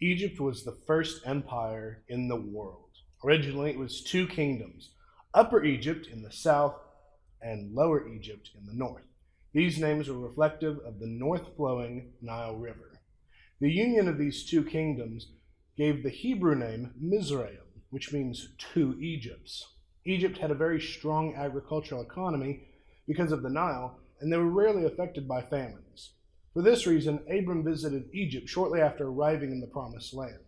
Egypt was the first empire in the world. Originally, it was two kingdoms, Upper Egypt in the south and Lower Egypt in the north. These names were reflective of the north-flowing Nile River. The union of these two kingdoms gave the Hebrew name Mizraim, which means two Egypts. Egypt had a very strong agricultural economy because of the Nile, and they were rarely affected by famines. For this reason, Abram visited Egypt shortly after arriving in the Promised Land.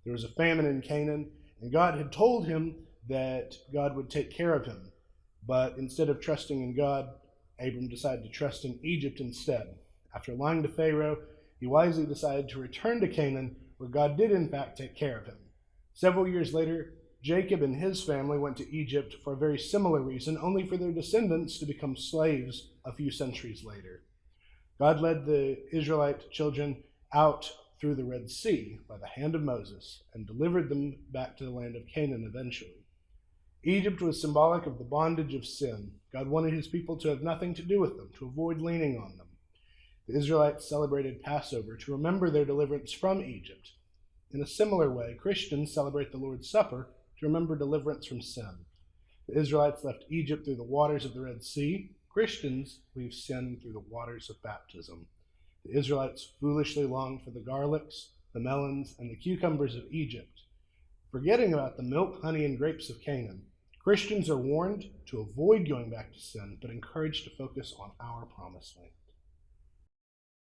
There was a famine in Canaan, and God had told him that God would take care of him. But instead of trusting in God, Abram decided to trust in Egypt instead. After lying to Pharaoh, he wisely decided to return to Canaan, where God did in fact take care of him. Several years later, Jacob and his family went to Egypt for a very similar reason, only for their descendants to become slaves a few centuries later. God led the Israelite children out through the Red Sea by the hand of Moses and delivered them back to the land of Canaan eventually. Egypt was symbolic of the bondage of sin. God wanted his people to have nothing to do with them, to avoid leaning on them. The Israelites celebrated Passover to remember their deliverance from Egypt. In a similar way, Christians celebrate the Lord's Supper to remember deliverance from sin. The Israelites left Egypt through the waters of the Red Sea. Christians leave sin through the waters of baptism. The Israelites foolishly longed for the garlics, the melons, and the cucumbers of Egypt. Forgetting about the milk, honey, and grapes of Canaan, Christians are warned to avoid going back to sin, but encouraged to focus on our promised land.